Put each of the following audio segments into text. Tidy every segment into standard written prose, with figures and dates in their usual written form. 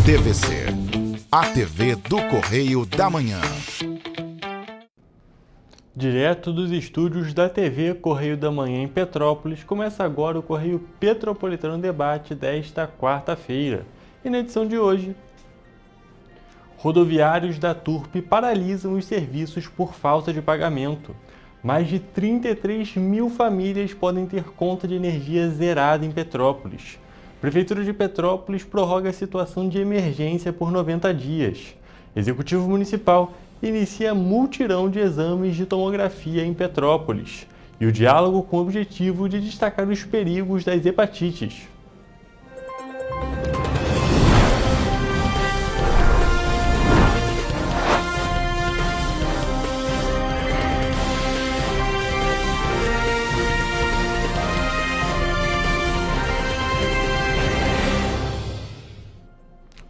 TVC, a TV do Correio da Manhã. Direto dos estúdios da TV Correio da Manhã em Petrópolis, começa agora o Correio Petropolitano Debate desta quarta-feira. E na edição de hoje, rodoviários da Turp paralisam os serviços por falta de pagamento. Mais de 33 mil famílias podem ter conta de energia zerada em Petrópolis. Prefeitura de Petrópolis prorroga a situação de emergência por 90 dias. Executivo Municipal inicia mutirão de exames de tomografia em Petrópolis. E o diálogo com o objetivo de destacar os perigos das hepatites.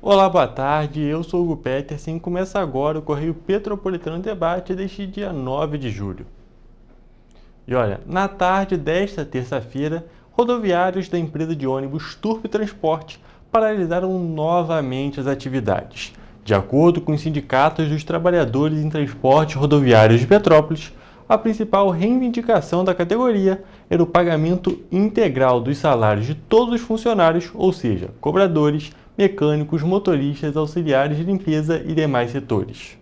Olá, boa tarde, eu sou Hugo Petersen e começa agora o Correio Petropolitano Debate deste dia 9 de julho. E olha, na tarde desta terça-feira, rodoviários da empresa de ônibus Turp Transporte paralisaram novamente as atividades. De acordo com os sindicatos dos trabalhadores em transportes rodoviários de Petrópolis, a principal reivindicação da categoria era o pagamento integral dos salários de todos os funcionários, ou seja, cobradores, mecânicos, motoristas, auxiliares de limpeza e demais setores.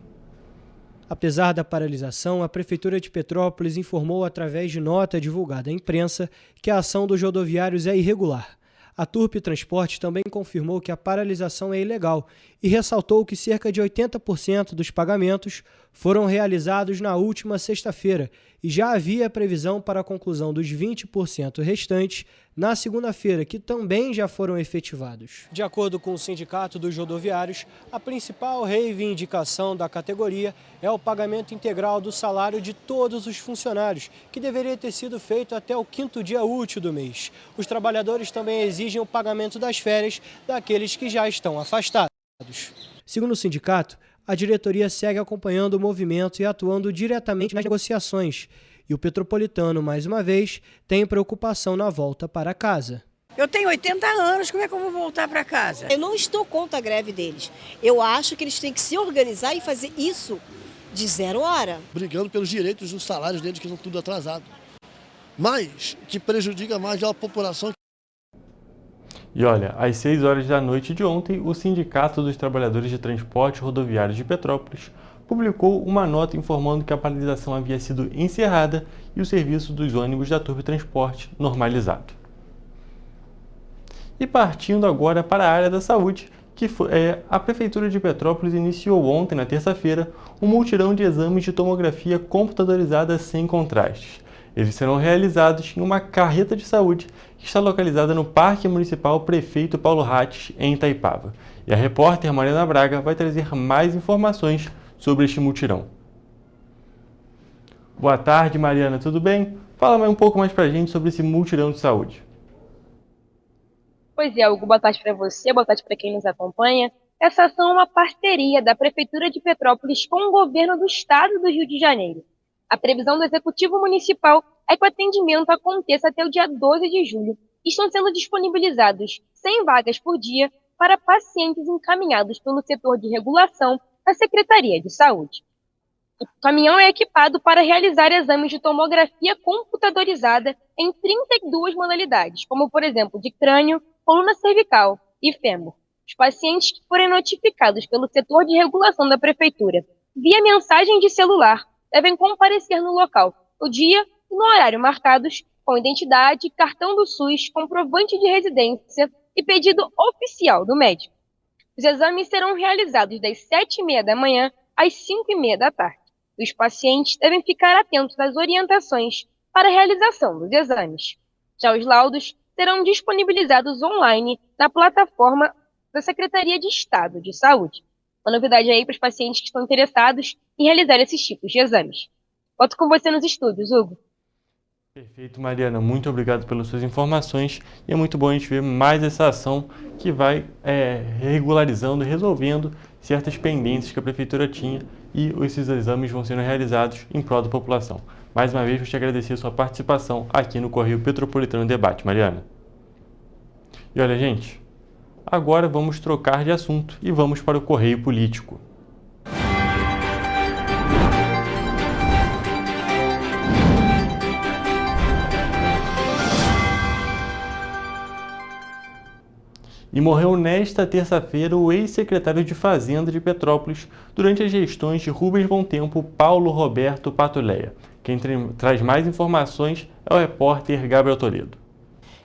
Apesar da paralisação, a Prefeitura de Petrópolis informou através de nota divulgada à imprensa que a ação dos rodoviários é irregular. A Turp Transporte também confirmou que a paralisação é ilegal e ressaltou que cerca de 80% dos pagamentos foram realizados na última sexta-feira e já havia previsão para a conclusão dos 20% restantes na segunda-feira, que também já foram efetivados. De acordo com o Sindicato dos Rodoviários, a principal reivindicação da categoria é o pagamento integral do salário de todos os funcionários, que deveria ter sido feito até o 5º dia útil do mês. Os trabalhadores também exigem o pagamento das férias daqueles que já estão afastados. Segundo o sindicato, a diretoria segue acompanhando o movimento e atuando diretamente nas negociações. E o Petropolitano, mais uma vez, tem preocupação na volta para casa. Eu tenho 80 anos, como é que eu vou voltar para casa? Eu não estou contra a greve deles. Eu acho que eles têm que se organizar e fazer isso de 0 hora. Brigando pelos direitos dos salários deles, que estão tudo atrasado. Mas que prejudica mais a população. E olha, às 6 horas da noite de ontem, o Sindicato dos Trabalhadores de Transporte Rodoviários de Petrópolis publicou uma nota informando que a paralisação havia sido encerrada e o serviço dos ônibus da Turp Transporte normalizado. E partindo agora para a área da saúde, a Prefeitura de Petrópolis iniciou ontem, na terça-feira, um mutirão de exames de tomografia computadorizada sem contrastes. Eles serão realizados em uma carreta de saúde que está localizada no Parque Municipal Prefeito Paulo Ratz, em Itaipava. E a repórter Mariana Braga vai trazer mais informações sobre este mutirão. Boa tarde, Mariana, tudo bem? Fala um pouco mais pra gente sobre esse mutirão de saúde. Pois é, Hugo, boa tarde para você, boa tarde para quem nos acompanha. Essa ação é uma parceria da Prefeitura de Petrópolis com o governo do estado do Rio de Janeiro. A previsão do Executivo Municipal é que o atendimento aconteça até o dia 12 de julho. Estão sendo disponibilizados 100 vagas por dia para pacientes encaminhados pelo setor de regulação da Secretaria de Saúde. O caminhão é equipado para realizar exames de tomografia computadorizada em 32 modalidades, como, por exemplo, de crânio, coluna cervical e fêmur. Os pacientes que forem notificados pelo setor de regulação da Prefeitura via mensagem de celular devem comparecer no local, no dia e no horário marcados, com identidade, cartão do SUS, comprovante de residência e pedido oficial do médico. Os exames serão realizados das 7h30 da manhã às 5h30 da tarde. Os pacientes devem ficar atentos às orientações para a realização dos exames. Já os laudos serão disponibilizados online na plataforma da Secretaria de Estado de Saúde. Uma novidade aí para os pacientes que estão interessados em realizar esses tipos de exames. Volto com você nos estúdios, Hugo. Perfeito, Mariana. Muito obrigado pelas suas informações. E é muito bom a gente ver mais essa ação que vai regularizando e resolvendo certas pendências que a Prefeitura tinha e esses exames vão sendo realizados em prol da população. Mais uma vez, vou te agradecer a sua participação aqui no Correio Petropolitano Debate, Mariana. E olha, gente, Agora vamos trocar de assunto e vamos para o Correio Político. E morreu nesta terça-feira o ex-secretário de Fazenda de Petrópolis durante as gestões de Rubens Bom Tempo, Paulo Roberto Patuleia. Quem traz mais informações é o repórter Gabriel Toledo.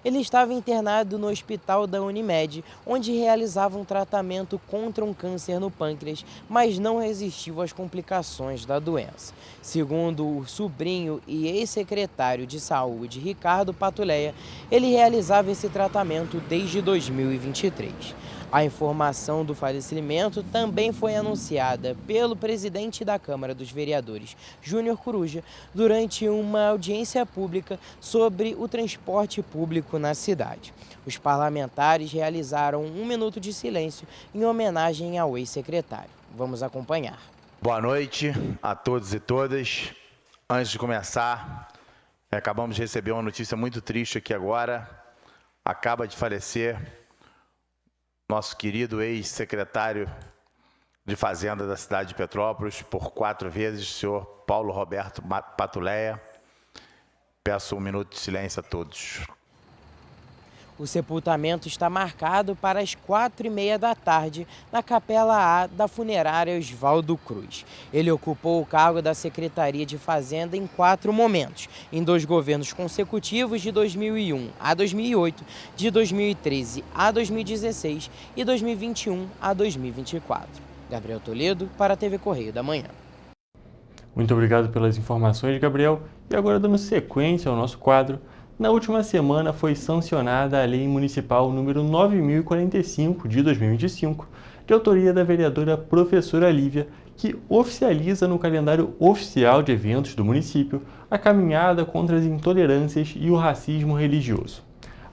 Ele estava internado no hospital da Unimed, onde realizava um tratamento contra um câncer no pâncreas, mas não resistiu às complicações da doença. Segundo o sobrinho e ex-secretário de Saúde, Ricardo Patuleia, ele realizava esse tratamento desde 2023. A informação do falecimento também foi anunciada pelo presidente da Câmara dos Vereadores, Júnior Coruja, durante uma audiência pública sobre o transporte público na cidade. Os parlamentares realizaram 1 minuto de silêncio em homenagem ao ex-secretário. Vamos acompanhar. Boa noite a todos e todas. Antes de começar, acabamos de receber uma notícia muito triste aqui agora. Acaba de falecer nosso querido ex-secretário de Fazenda da cidade de Petrópolis, por 4 vezes, o senhor Paulo Roberto Patuleia. Peço 1 minuto de silêncio a todos. O sepultamento está marcado para as 4h30 da tarde na Capela A da funerária Oswaldo Cruz. Ele ocupou o cargo da Secretaria de Fazenda em 4 momentos, em 2 governos consecutivos de 2001 a 2008, de 2013 a 2016 e 2021 a 2024. Gabriel Toledo para a TV Correio da Manhã. Muito obrigado pelas informações, Gabriel. E agora, dando sequência ao nosso quadro, na última semana foi sancionada a Lei Municipal número 9.045 de 2025, de autoria da vereadora professora Lívia, que oficializa no calendário oficial de eventos do município a caminhada contra as intolerâncias e o racismo religioso.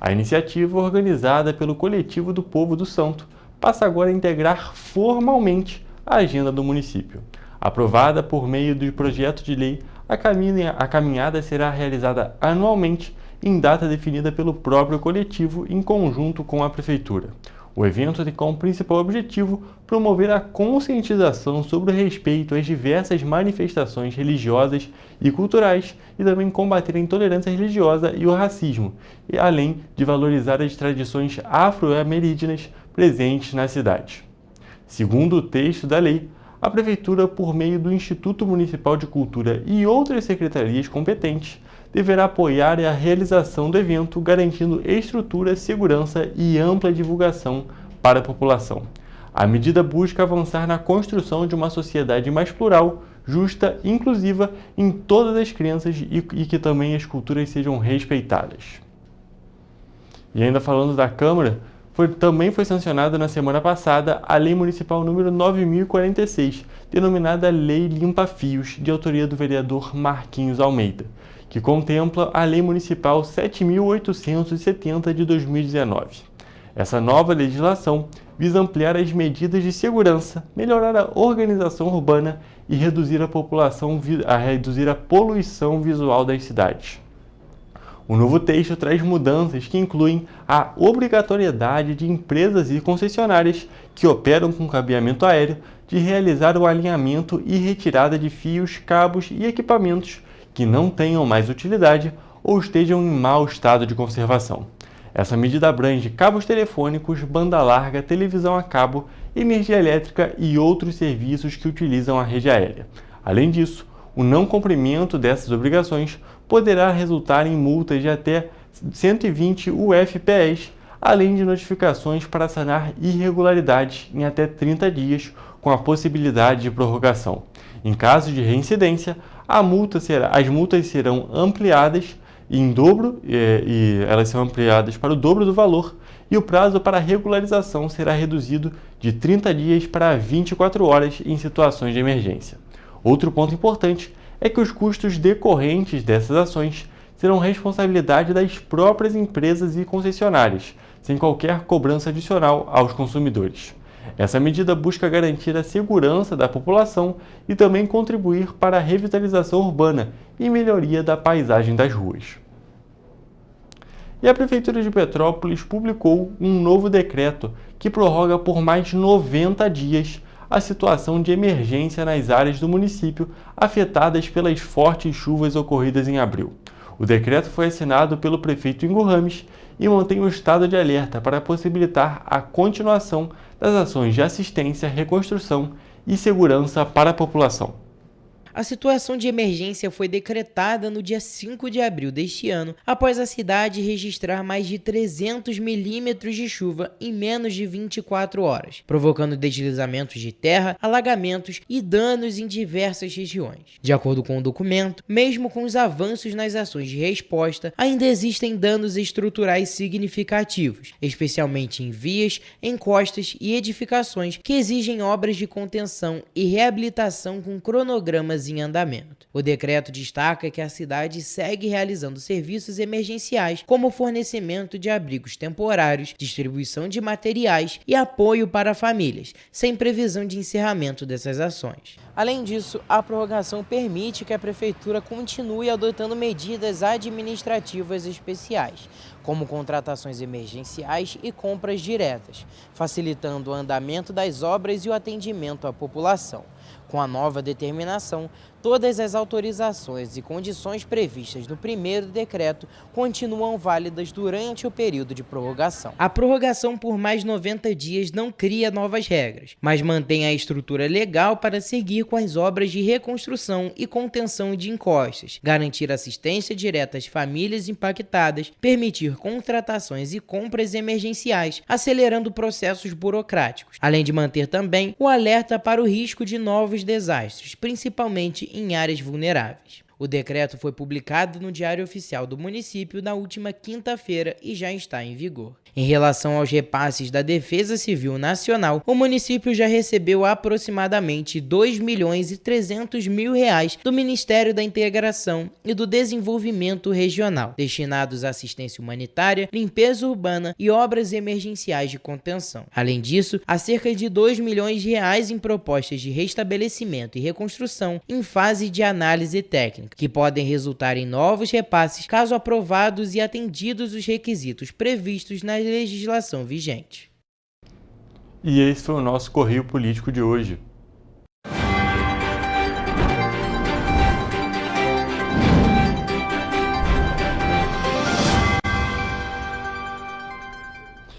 A iniciativa, organizada pelo Coletivo do Povo do Santo, passa agora a integrar formalmente a agenda do município. Aprovada por meio do projeto de lei, a caminhada será realizada anualmente em data definida pelo próprio coletivo em conjunto com a Prefeitura. O evento tem como principal objetivo promover a conscientização sobre o respeito às diversas manifestações religiosas e culturais e também combater a intolerância religiosa e o racismo, e além de valorizar as tradições afro-ameríndias presentes na cidade. Segundo o texto da lei, a Prefeitura, por meio do Instituto Municipal de Cultura e outras secretarias competentes, deverá apoiar a realização do evento, garantindo estrutura, segurança e ampla divulgação para a população. A medida busca avançar na construção de uma sociedade mais plural, justa e inclusiva em todas as crenças e que também as culturas sejam respeitadas. E ainda falando da Câmara, também foi sancionada na semana passada a Lei Municipal número 9.046, denominada Lei Limpa Fios, de autoria do vereador Marquinhos Almeida, que contempla a Lei Municipal 7.870 de 2019. Essa nova legislação visa ampliar as medidas de segurança, melhorar a organização urbana e reduzir a poluição visual das cidades. O novo texto traz mudanças que incluem a obrigatoriedade de empresas e concessionárias que operam com cabeamento aéreo de realizar o alinhamento e retirada de fios, cabos e equipamentos que não tenham mais utilidade ou estejam em mau estado de conservação. Essa medida abrange cabos telefônicos, banda larga, televisão a cabo, energia elétrica e outros serviços que utilizam a rede aérea. Além disso, o não cumprimento dessas obrigações poderá resultar em multas de até 120 UFPs, além de notificações para sanar irregularidades em até 30 dias, com a possibilidade de prorrogação. Em caso de reincidência, as multas serão ampliadas em dobro, e elas são ampliadas para o dobro do valor, e o prazo para regularização será reduzido de 30 dias para 24 horas em situações de emergência. Outro ponto importante é que os custos decorrentes dessas ações serão responsabilidade das próprias empresas e concessionárias, sem qualquer cobrança adicional aos consumidores. Essa medida busca garantir a segurança da população e também contribuir para a revitalização urbana e melhoria da paisagem das ruas. E a Prefeitura de Petrópolis publicou um novo decreto que prorroga por mais 90 dias a situação de emergência nas áreas do município afetadas pelas fortes chuvas ocorridas em abril. O decreto foi assinado pelo prefeito Ingo Rames e mantém o estado de alerta para possibilitar a continuação das ações de assistência, reconstrução e segurança para a população. A situação de emergência foi decretada no dia 5 de abril deste ano, após a cidade registrar mais de 300 milímetros de chuva em menos de 24 horas, provocando deslizamentos de terra, alagamentos e danos em diversas regiões. De acordo com o documento, mesmo com os avanços nas ações de resposta, ainda existem danos estruturais significativos, especialmente em vias, encostas e edificações que exigem obras de contenção e reabilitação com cronogramas em andamento. O decreto destaca que a cidade segue realizando serviços emergenciais como fornecimento de abrigos temporários, distribuição de materiais e apoio para famílias, sem previsão de encerramento dessas ações. Além disso, a prorrogação permite que a Prefeitura continue adotando medidas administrativas especiais, como contratações emergenciais e compras diretas, facilitando o andamento das obras e o atendimento à população. Com a nova determinação, todas as autorizações e condições previstas no primeiro decreto continuam válidas durante o período de prorrogação. A prorrogação por mais 90 dias não cria novas regras, mas mantém a estrutura legal para seguir com as obras de reconstrução e contenção de encostas, garantir assistência direta às famílias impactadas, permitir contratações e compras emergenciais, acelerando processos burocráticos, além de manter também o alerta para o risco de novos desastres, principalmente em áreas vulneráveis. O decreto foi publicado no Diário Oficial do município na última quinta-feira e já está em vigor. Em relação aos repasses da Defesa Civil Nacional, o município já recebeu aproximadamente R$ 2.300.000 do Ministério da Integração e do Desenvolvimento Regional, destinados à assistência humanitária, limpeza urbana e obras emergenciais de contenção. Além disso, há cerca de R$ 2 milhões em propostas de restabelecimento e reconstrução em fase de análise técnica, que podem resultar em novos repasses caso aprovados e atendidos os requisitos previstos na legislação vigente. E esse foi o nosso Correio Político de hoje.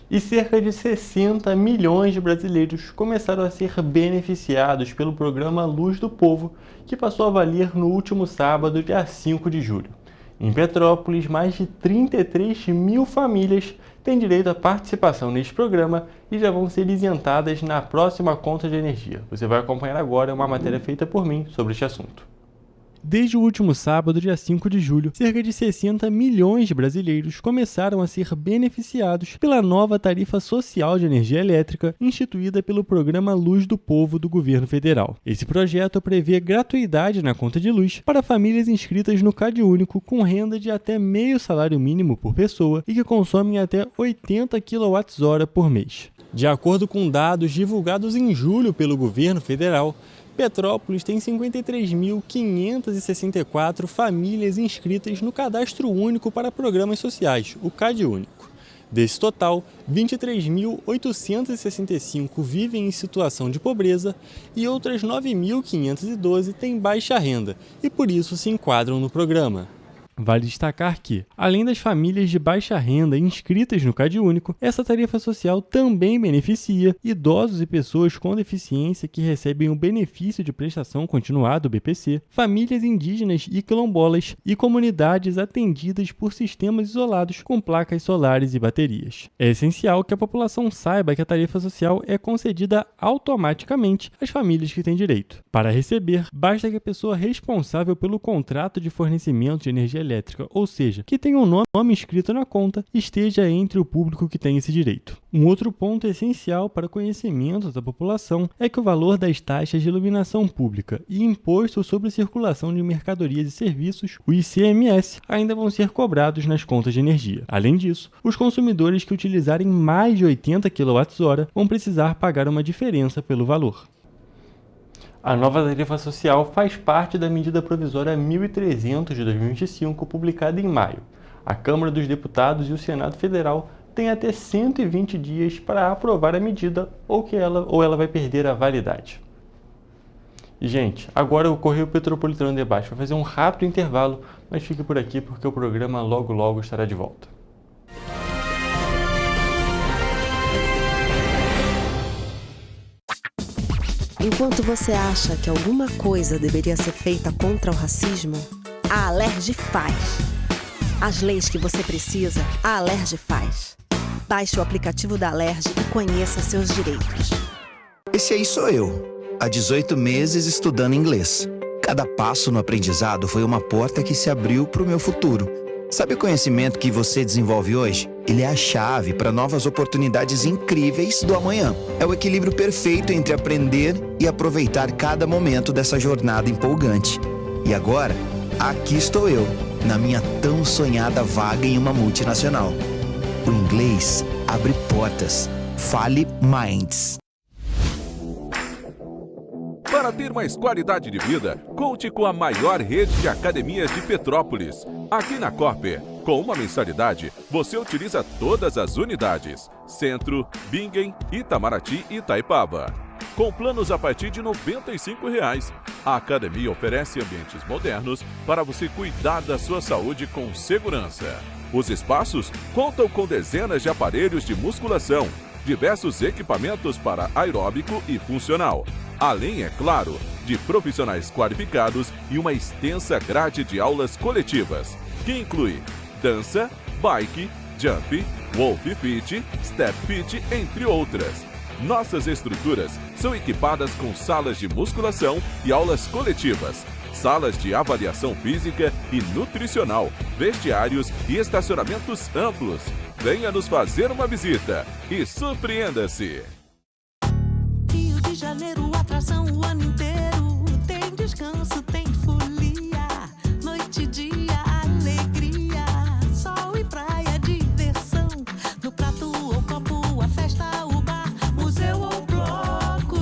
E cerca de 60 milhões de brasileiros começaram a ser beneficiados pelo programa Luz do Povo, que passou a valer no último sábado, dia 5 de julho. Em Petrópolis, mais de 33 mil famílias têm direito à participação neste programa e já vão ser isentadas na próxima conta de energia. Você vai acompanhar agora uma matéria feita por mim sobre este assunto. Desde o último sábado, dia 5 de julho, cerca de 60 milhões de brasileiros começaram a ser beneficiados pela nova tarifa social de energia elétrica instituída pelo Programa Luz do Povo do Governo Federal. Esse projeto prevê gratuidade na conta de luz para famílias inscritas no CadÚnico com renda de até meio salário mínimo por pessoa e que consomem até 80 kWh por mês. De acordo com dados divulgados em julho pelo Governo Federal, Petrópolis tem 53.564 famílias inscritas no Cadastro Único para Programas Sociais, o CadÚnico. Desse total, 23.865 vivem em situação de pobreza e outras 9.512 têm baixa renda e por isso se enquadram no programa. Vale destacar que, além das famílias de baixa renda inscritas no CadÚnico, essa tarifa social também beneficia idosos e pessoas com deficiência que recebem o benefício de prestação continuada, o BPC, famílias indígenas e quilombolas e comunidades atendidas por sistemas isolados com placas solares e baterias. É essencial que a população saiba que a tarifa social é concedida automaticamente às famílias que têm direito. Para receber, basta que a pessoa responsável pelo contrato de fornecimento de energia elétrica, ou seja, que tenha um nome inscrito na conta, esteja entre o público que tem esse direito. Um outro ponto essencial para o conhecimento da população é que o valor das taxas de iluminação pública e imposto sobre circulação de mercadorias e serviços, o ICMS, ainda vão ser cobrados nas contas de energia. Além disso, os consumidores que utilizarem mais de 80 kWh vão precisar pagar uma diferença pelo valor. A nova tarifa social faz parte da medida provisória 1.300 de 2025, publicada em maio. A Câmara dos Deputados e o Senado Federal têm até 120 dias para aprovar a medida ou ela vai perder a validade. E, gente, agora o Correio Petropolitano Debate vai fazer um rápido intervalo, mas fique por aqui porque o programa logo logo estará de volta. Enquanto você acha que alguma coisa deveria ser feita contra o racismo, a Alerj faz. As leis que você precisa, a Alerj faz. Baixe o aplicativo da Alerj e conheça seus direitos. Esse aí sou eu, há 18 meses estudando inglês. Cada passo no aprendizado foi uma porta que se abriu para o meu futuro. Sabe o conhecimento que você desenvolve hoje? Ele é a chave para novas oportunidades incríveis do amanhã. É o equilíbrio perfeito entre aprender e aproveitar cada momento dessa jornada empolgante. E agora, aqui estou eu, na minha tão sonhada vaga em uma multinacional. O inglês abre portas. Fale Minds. Para ter mais qualidade de vida, conte com a maior rede de academias de Petrópolis. Aqui na Corper, com uma mensalidade, você utiliza todas as unidades: Centro, Bingen, Itamaraty e Itaipava. Com planos a partir de R$ 95,00. A academia oferece ambientes modernos para você cuidar da sua saúde com segurança. Os espaços contam com dezenas de aparelhos de musculação, diversos equipamentos para aeróbico e funcional. Além, é claro, de profissionais qualificados e uma extensa grade de aulas coletivas, que inclui dança, bike, jump, wolf fit, step fit, entre outras. Nossas estruturas são equipadas com salas de musculação e aulas coletivas, salas de avaliação física e nutricional, vestiários e estacionamentos amplos. Venha nos fazer uma visita e surpreenda-se! Rio de Janeiro, atração o ano inteiro. Tem descanso, tem folia. Noite e dia, alegria. Sol e praia, diversão. No prato ou copo, a festa, o bar, museu ou bloco.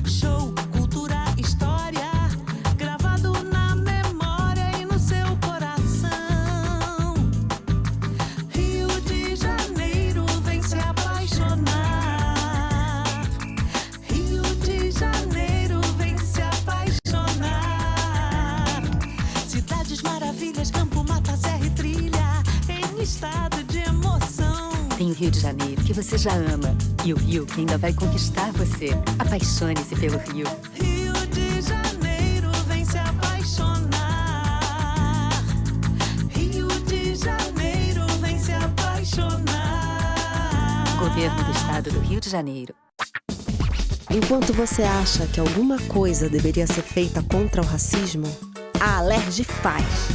Show, cultura, história. Gravado na memória e no seu coração. Rio de Janeiro, vem se apaixonar. Maravilhas, campo, mata, serra e trilha, em estado de emoção. Tem o Rio de Janeiro, que você já ama, e o Rio, que ainda vai conquistar você. Apaixone-se pelo Rio. Rio de Janeiro, vem se apaixonar. Rio de Janeiro, vem se apaixonar. Governo do Estado do Rio de Janeiro. Enquanto você acha que alguma coisa deveria ser feita contra o racismo, a Alerj faz.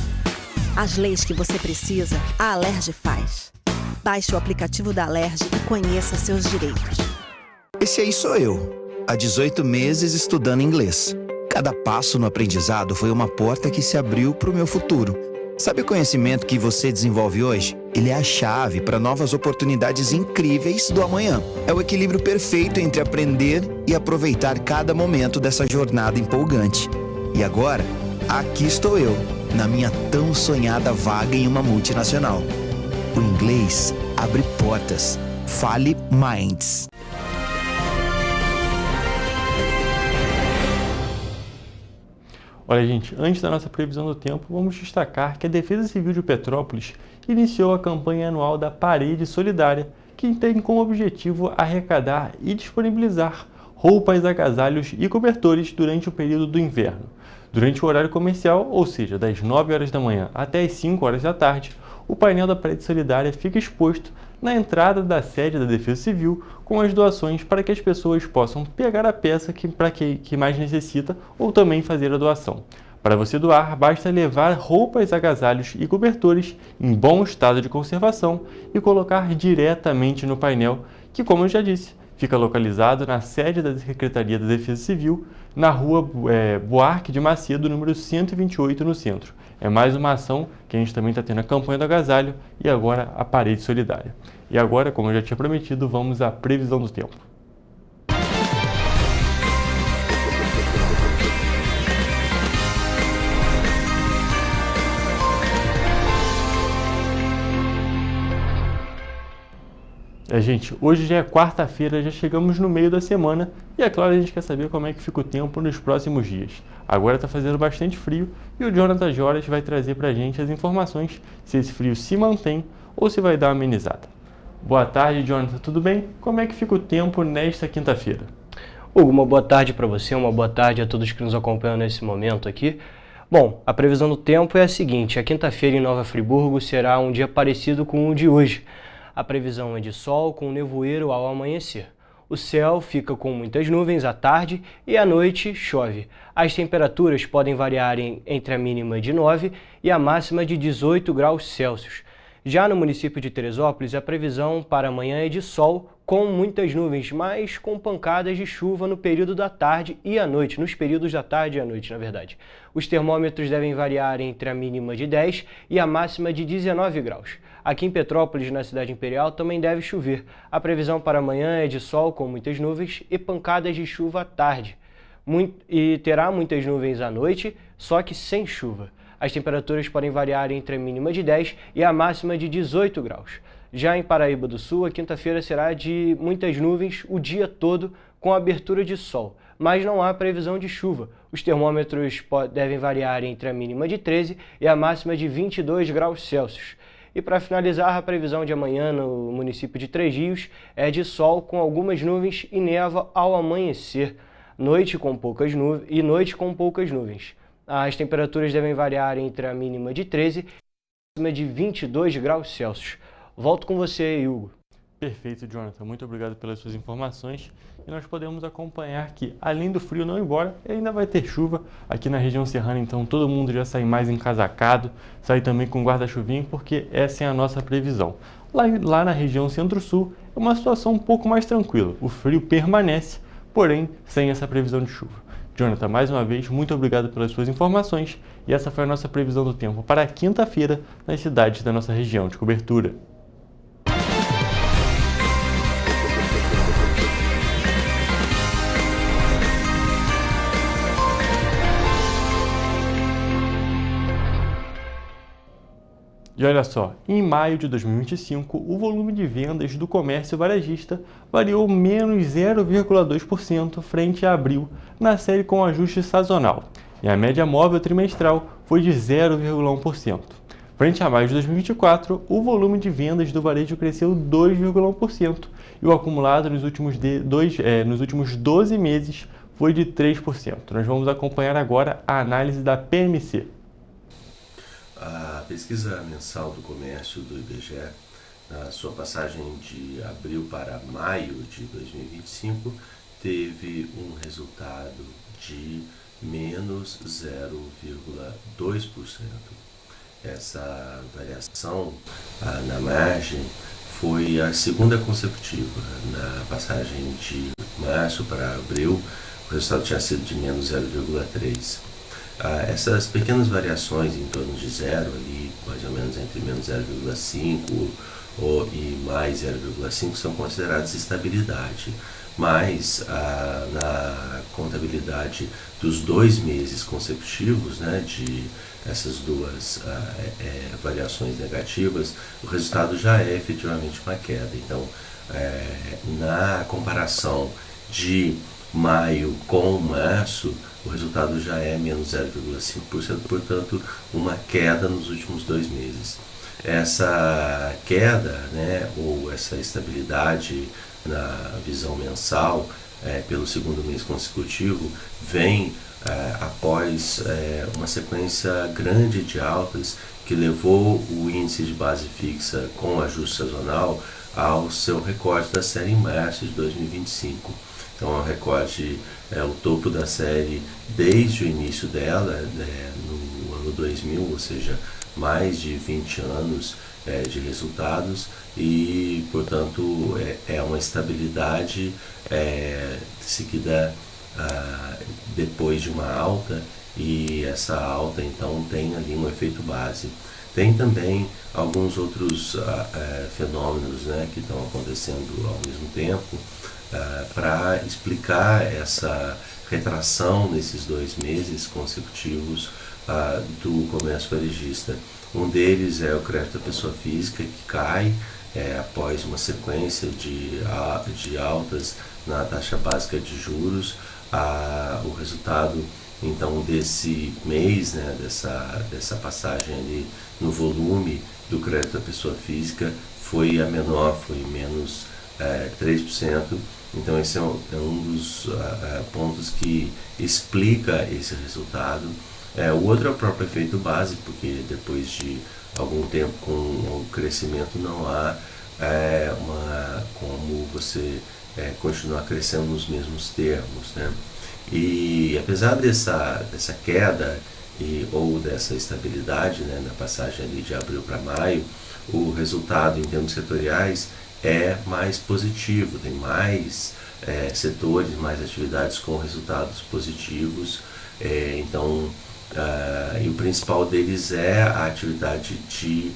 As leis que você precisa, a Alerj faz. Baixe o aplicativo da Alerj e conheça seus direitos. Esse aí sou eu, há 18 meses estudando inglês. Cada passo no aprendizado foi uma porta que se abriu para o meu futuro. Sabe o conhecimento que você desenvolve hoje? Ele é a chave para novas oportunidades incríveis do amanhã. É o equilíbrio perfeito entre aprender e aproveitar cada momento dessa jornada empolgante. E agora, aqui estou eu, na minha tão sonhada vaga em uma multinacional. O inglês abre portas. Fale Minds. Olha, gente, antes da nossa previsão do tempo, vamos destacar que a Defesa Civil de Petrópolis iniciou a campanha anual da Parede Solidária, que tem como objetivo arrecadar e disponibilizar roupas, agasalhos e cobertores durante o período do inverno. Durante o horário comercial, ou seja, das 9 horas da manhã até as 5 horas da tarde, o painel da Parede Solidária fica exposto na entrada da sede da Defesa Civil com as doações para que as pessoas possam pegar a peça que mais necessita ou também fazer a doação. Para você doar, basta levar roupas, agasalhos e cobertores em bom estado de conservação e colocar diretamente no painel, que, como eu já disse, fica localizado na sede da Secretaria da Defesa Civil, na rua Buarque de Macedo, número 128, no centro. É mais uma ação que a gente também está tendo a campanha do agasalho e agora a Parede Solidária. E agora, como eu já tinha prometido, vamos à previsão do tempo. Gente, hoje já é quarta-feira, já chegamos no meio da semana e é claro, a gente quer saber como é que fica o tempo nos próximos dias. Agora está fazendo bastante frio e o Jonathan Joras vai trazer para a gente as informações se esse frio se mantém ou se vai dar uma amenizada. Boa tarde, Jonathan, tudo bem? Como é que fica o tempo nesta quinta-feira? Hugo, uma boa tarde para você, uma boa tarde a todos que nos acompanham nesse momento aqui. Bom, a previsão do tempo é a seguinte: a quinta-feira em Nova Friburgo será um dia parecido com o de hoje. A previsão é de sol com nevoeiro ao amanhecer. O céu fica com muitas nuvens à tarde e à noite chove. As temperaturas podem variar entre a mínima de 9 e a máxima de 18 graus Celsius. Já no município de Teresópolis, a previsão para amanhã é de sol com muitas nuvens, mas com pancadas de chuva no período da tarde e à noite, nos períodos da tarde e à noite, na verdade. Os termômetros devem variar entre a mínima de 10 e a máxima de 19 graus. Aqui em Petrópolis, na cidade imperial, também deve chover. A previsão para amanhã é de sol com muitas nuvens e pancadas de chuva à tarde. E terá muitas nuvens à noite, só que sem chuva. As temperaturas podem variar entre a mínima de 10 e a máxima de 18 graus. Já em Paraíba do Sul, a quinta-feira será de muitas nuvens o dia todo, com abertura de sol, mas não há previsão de chuva. Os termômetros devem variar entre a mínima de 13 e a máxima de 22 graus Celsius. E para finalizar, a previsão de amanhã no município de Três Rios é de sol com algumas nuvens e névoa ao amanhecer, noite com poucas nuvens. As temperaturas devem variar entre a mínima de 13 e a máxima de 22 graus Celsius. Volto com você, Hugo. Perfeito, Jonathan. Muito obrigado pelas suas informações. E nós podemos acompanhar que, além do frio não ir embora, ainda vai ter chuva aqui na região serrana. Então, todo mundo já sai mais encasacado, sai também com guarda-chuvinho, porque essa é a nossa previsão. Lá na região centro-sul, é uma situação um pouco mais tranquila. O frio permanece, porém, sem essa previsão de chuva. Jonathan, mais uma vez, muito obrigado pelas suas informações. E essa foi a nossa previsão do tempo para a quinta-feira nas cidades da nossa região de cobertura. E olha só, em maio de 2025, o volume de vendas do comércio varejista variou menos 0,2% frente a abril, na série com ajuste sazonal, e a média móvel trimestral foi de 0,1%. Frente a maio de 2024, o volume de vendas do varejo cresceu 2,1% e o acumulado nos últimos 12 meses foi de 3%. Nós vamos acompanhar agora a análise da PMC. A pesquisa mensal do comércio do IBGE, na sua passagem de abril para maio de 2025, teve um resultado de menos 0,2%. Essa variação na margem foi a segunda consecutiva. Na passagem de março para abril, o resultado tinha sido de menos 0,3%. Essas pequenas variações em torno de zero, ali, mais ou menos entre menos 0,5 e mais 0,5, são consideradas estabilidade. Mas na contabilidade dos 2 meses consecutivos, né, de essas duas variações negativas, o resultado já é efetivamente uma queda. Então, na comparação de maio com março, o resultado já é menos 0,5%, portanto, uma queda nos últimos 2 meses. Essa queda, né, ou essa estabilidade na visão mensal, pelo segundo mês consecutivo, vem após uma sequência grande de altas que levou o índice de base fixa com ajuste sazonal ao seu recorde da série em março de 2025. Então, o recorde é o topo da série desde o início dela, no ano 2000, ou seja, mais de 20 anos de resultados e, portanto, é uma estabilidade seguida depois de uma alta, e essa alta, então, tem ali um efeito base. Tem também alguns outros fenômenos, né, que estão acontecendo ao mesmo tempo, para explicar essa retração nesses 2 meses consecutivos do comércio varejista. Um deles é o crédito à pessoa física, que cai após uma sequência de altas na taxa básica de juros. O resultado então desse mês, né, dessa passagem ali no volume do crédito à pessoa física foi a menor, foi menos 3%. Então esse é um dos pontos que explica esse resultado. O outro é o próprio efeito base, porque depois de algum tempo com o crescimento não há como você continuar crescendo nos mesmos termos, né? E apesar dessa queda ou dessa estabilidade, né, na passagem ali de abril para maio, o resultado em termos setoriais é mais positivo, tem mais setores, mais atividades com resultados positivos. Então, e o principal deles é a atividade de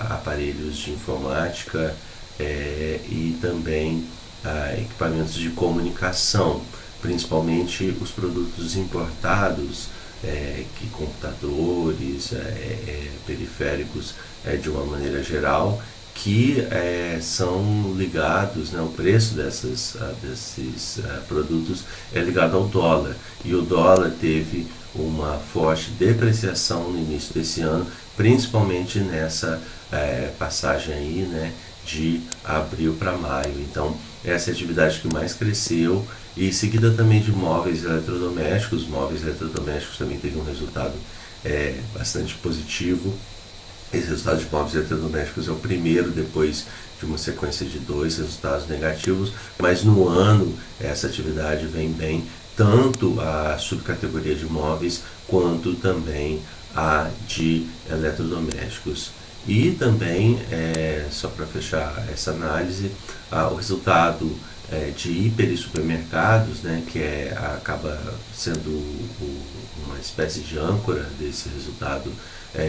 aparelhos de informática e também equipamentos de comunicação, principalmente os produtos importados, que computadores, periféricos de uma maneira geral, que são ligados, né, o preço desses produtos é ligado ao dólar, e o dólar teve uma forte depreciação no início desse ano, principalmente nessa passagem aí, né, de abril para maio. Então essa é a atividade que mais cresceu, e seguida também de móveis eletrodomésticos. Móveis eletrodomésticos também teve um resultado bastante positivo. Esse resultado de móveis eletrodomésticos é o primeiro depois de uma sequência de 2 resultados negativos, mas no ano essa atividade vem bem, tanto a subcategoria de móveis quanto também a de eletrodomésticos. E também, só para fechar essa análise, o resultado de hiper e supermercados, né, que acaba sendo uma espécie de âncora desse resultado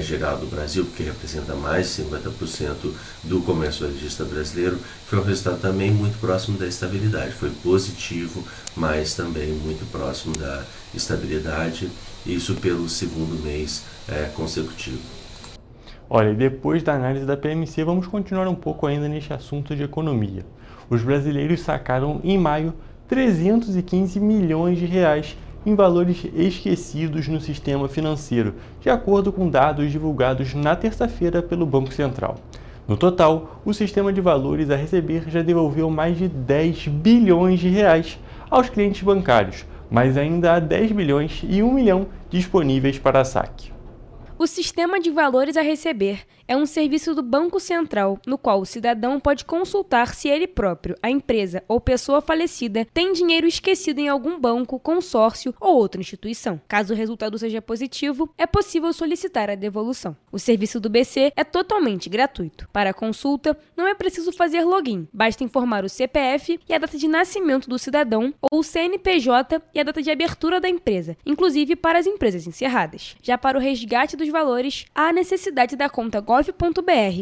geral do Brasil, porque representa mais de 50% do comércio varejista brasileiro, foi um resultado também muito próximo da estabilidade. Foi positivo, mas também muito próximo da estabilidade, isso pelo segundo mês consecutivo. Olha, e depois da análise da PMC, vamos continuar um pouco ainda neste assunto de economia. Os brasileiros sacaram em maio 315 milhões de reais em valores esquecidos no sistema financeiro, de acordo com dados divulgados na terça-feira pelo Banco Central. No total, o sistema de valores a receber já devolveu mais de 10 bilhões de reais aos clientes bancários, mas ainda há 10 bilhões e 1 milhão disponíveis para saque. O Sistema de Valores a Receber é um serviço do Banco Central, no qual o cidadão pode consultar se ele próprio, a empresa ou pessoa falecida tem dinheiro esquecido em algum banco, consórcio ou outra instituição. Caso o resultado seja positivo, é possível solicitar a devolução. O serviço do BC é totalmente gratuito. Para a consulta, não é preciso fazer login, basta informar o CPF e a data de nascimento do cidadão ou o CNPJ e a data de abertura da empresa, inclusive para as empresas encerradas. Já para o resgate dos valores, há a necessidade da conta gov.br,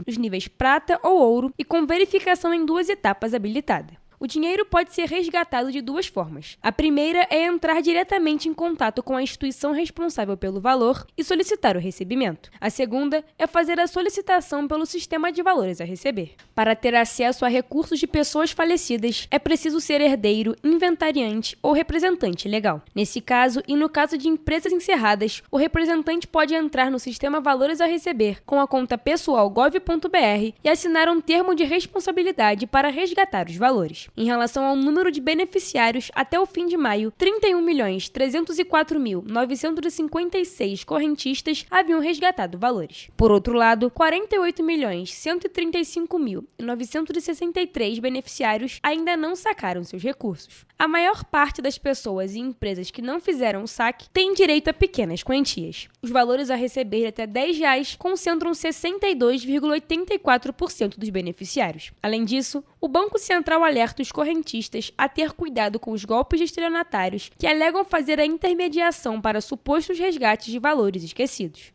nos níveis prata ou ouro e com verificação em 2 etapas habilitada. O dinheiro pode ser resgatado de 2 formas. A primeira é entrar diretamente em contato com a instituição responsável pelo valor e solicitar o recebimento. A segunda é fazer a solicitação pelo Sistema de Valores a Receber. Para ter acesso a recursos de pessoas falecidas, é preciso ser herdeiro, inventariante ou representante legal. Nesse caso, e no caso de empresas encerradas, o representante pode entrar no Sistema Valores a Receber com a conta pessoal gov.br e assinar um termo de responsabilidade para resgatar os valores. Em relação ao número de beneficiários, até o fim de maio, 31.304.956 correntistas haviam resgatado valores. Por outro lado, 48.135.963 beneficiários ainda não sacaram seus recursos. A maior parte das pessoas e empresas que não fizeram o saque tem direito a pequenas quantias. Os valores a receber até R$10 concentram 62,84% dos beneficiários. Além disso, o Banco Central alerta os correntistas a ter cuidado com os golpes de estelionatários que alegam fazer a intermediação para supostos resgates de valores esquecidos.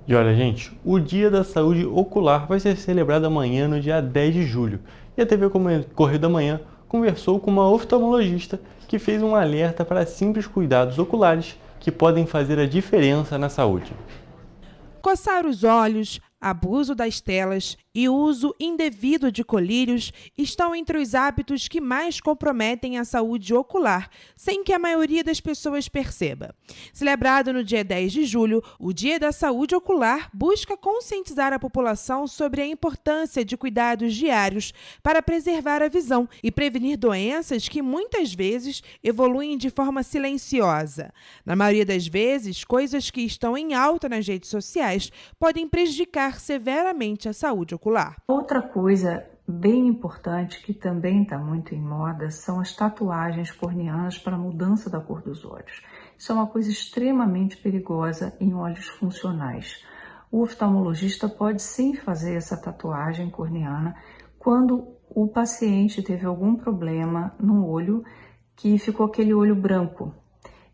E olha, gente, o Dia da Saúde Ocular vai ser celebrado amanhã, no dia 10 de julho. E a TV Correio da Manhã conversou com uma oftalmologista que fez um alerta para simples cuidados oculares que podem fazer a diferença na saúde. Coçar os olhos, abuso das telas e uso indevido de colírios estão entre os hábitos que mais comprometem a saúde ocular, sem que a maioria das pessoas perceba. Celebrado no dia 10 de julho, o Dia da Saúde Ocular busca conscientizar a população sobre a importância de cuidados diários para preservar a visão e prevenir doenças que muitas vezes evoluem de forma silenciosa. Na maioria das vezes, coisas que estão em alta nas redes sociais podem prejudicar severamente a saúde ocular. Outra coisa bem importante que também está muito em moda são as tatuagens corneanas para mudança da cor dos olhos. Isso é uma coisa extremamente perigosa em olhos funcionais. O oftalmologista pode sim fazer essa tatuagem corneana quando o paciente teve algum problema no olho que ficou aquele olho branco,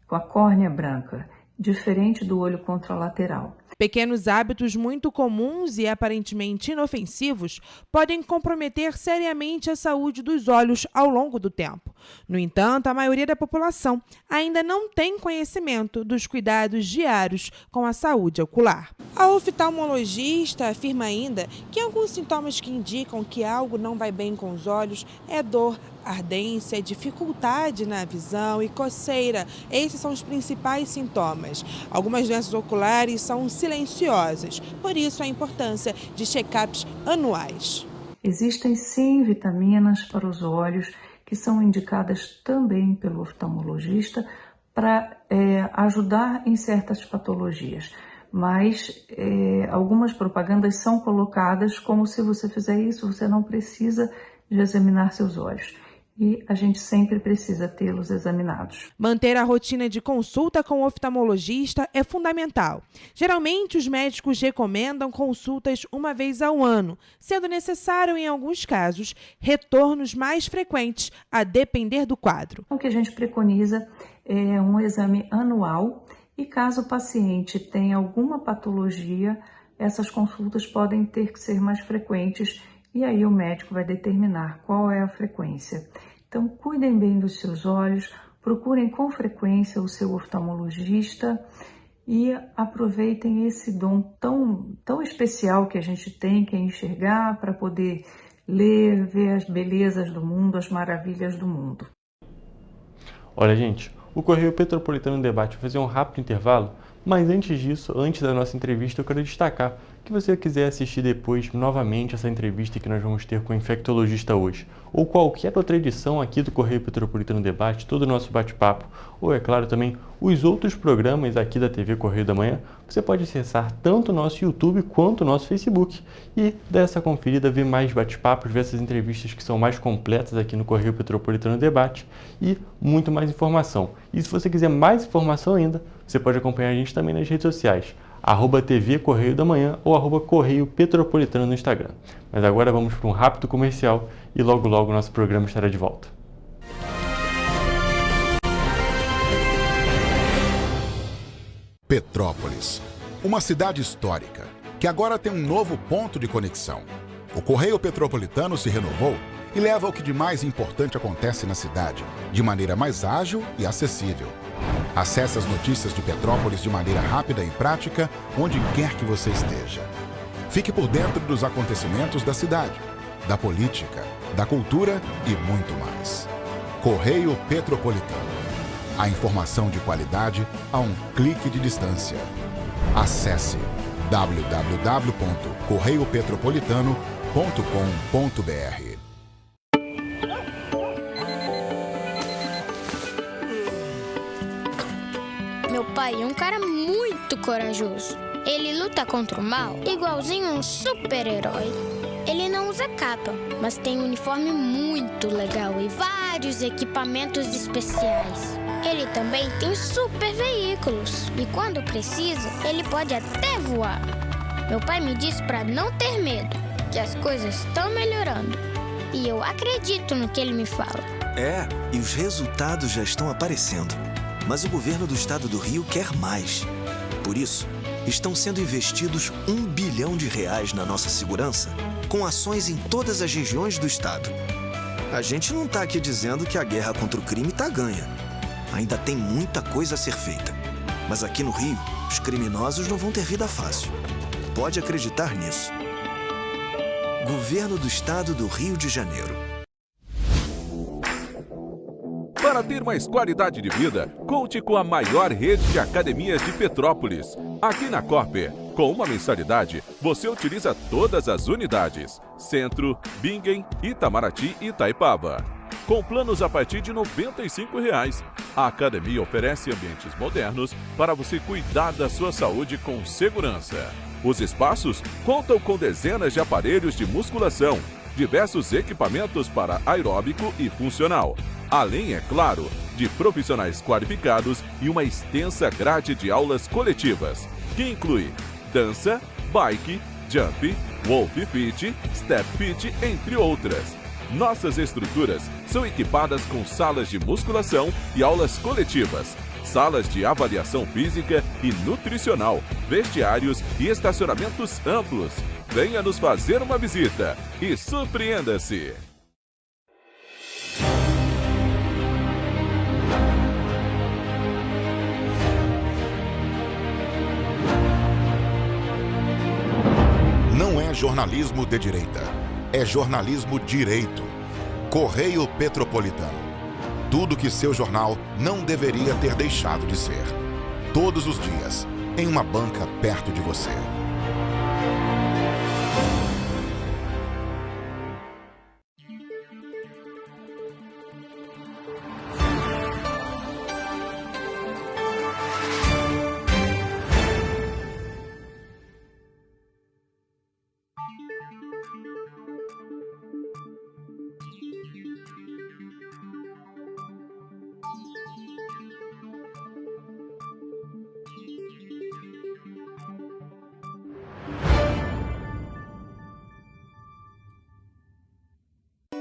com a córnea branca, diferente do olho contralateral. Pequenos hábitos muito comuns e aparentemente inofensivos podem comprometer seriamente a saúde dos olhos ao longo do tempo. No entanto, a maioria da população ainda não tem conhecimento dos cuidados diários com a saúde ocular. A oftalmologista afirma ainda que alguns sintomas que indicam que algo não vai bem com os olhos é dor, ardência, dificuldade na visão e coceira. Esses são os principais sintomas. Algumas doenças oculares são silenciosas, por isso a importância de check-ups anuais. Existem sim vitaminas para os olhos que são indicadas também pelo oftalmologista para ajudar em certas patologias. Mas algumas propagandas são colocadas como se você fizer isso, você não precisa de examinar seus olhos. E a gente sempre precisa tê-los examinados. Manter a rotina de consulta com o oftalmologista é fundamental. Geralmente, os médicos recomendam consultas uma vez ao ano, sendo necessário, em alguns casos, retornos mais frequentes, a depender do quadro. O que a gente preconiza é um exame anual e, caso o paciente tenha alguma patologia, essas consultas podem ter que ser mais frequentes. E aí o médico vai determinar qual é a frequência. Então, cuidem bem dos seus olhos, procurem com frequência o seu oftalmologista e aproveitem esse dom tão especial que a gente tem, que é enxergar para poder ler, ver as belezas do mundo, as maravilhas do mundo. Olha, gente, o Correio Petropolitano Debate vai fazer um rápido intervalo, mas antes disso, antes da nossa entrevista, eu quero destacar que você quiser assistir depois novamente essa entrevista que nós vamos ter com o infectologista hoje, ou qualquer outra edição aqui do Correio Petropolitano Debate, todo o nosso bate-papo, ou é claro também os outros programas aqui da TV Correio da Manhã, você pode acessar tanto o nosso YouTube quanto o nosso Facebook e dar essa conferida, ver mais bate-papos, ver essas entrevistas que são mais completas aqui no Correio Petropolitano Debate e muito mais informação. E se você quiser mais informação ainda, você pode acompanhar a gente também nas redes sociais, @TV Correio da Manhã ou @Correio Petropolitano no Instagram. Mas agora vamos para um rápido comercial e logo logo o nosso programa estará de volta. Petrópolis, uma cidade histórica que agora tem um novo ponto de conexão. O Correio Petropolitano se renovou e leva o que de mais importante acontece na cidade, de maneira mais ágil e acessível. Acesse as notícias de Petrópolis de maneira rápida e prática, onde quer que você esteja. Fique por dentro dos acontecimentos da cidade, da política, da cultura e muito mais. Correio Petropolitano. A informação de qualidade a um clique de distância. Acesse www.correiopetropolitano.com.br. Meu pai é um cara muito corajoso. Ele luta contra o mal igualzinho um super-herói. Ele não usa capa, mas tem um uniforme muito legal e vários equipamentos especiais. Ele também tem super veículos e quando precisa, ele pode até voar. Meu pai me disse para não ter medo, que as coisas estão melhorando. E eu acredito no que ele me fala. É, e os resultados já estão aparecendo. Mas o governo do estado do Rio quer mais. Por isso, estão sendo investidos R$1 bilhão na nossa segurança, com ações em todas as regiões do estado. A gente não está aqui dizendo que a guerra contra o crime está ganha. Ainda tem muita coisa a ser feita. Mas aqui no Rio, os criminosos não vão ter vida fácil. Pode acreditar nisso. Governo do Estado do Rio de Janeiro. Para ter mais qualidade de vida, conte com a maior rede de academias de Petrópolis. Aqui na Corper, com uma mensalidade, você utiliza todas as unidades: Centro, Bingen, Itamaraty e Itaipava. Com planos a partir de R$ 95,00. A academia oferece ambientes modernos para você cuidar da sua saúde com segurança. Os espaços contam com dezenas de aparelhos de musculação, diversos equipamentos para aeróbico e funcional, além, é claro, de profissionais qualificados e uma extensa grade de aulas coletivas, que inclui dança, bike, jump, wolf fit, step fit, entre outras. Nossas estruturas são equipadas com salas de musculação e aulas coletivas, salas de avaliação física e nutricional, vestiários e estacionamentos amplos. Venha nos fazer uma visita e surpreenda-se! Não é jornalismo de direita, é jornalismo direito. Correio Petropolitano. Tudo que seu jornal não deveria ter deixado de ser. Todos os dias, em uma banca perto de você.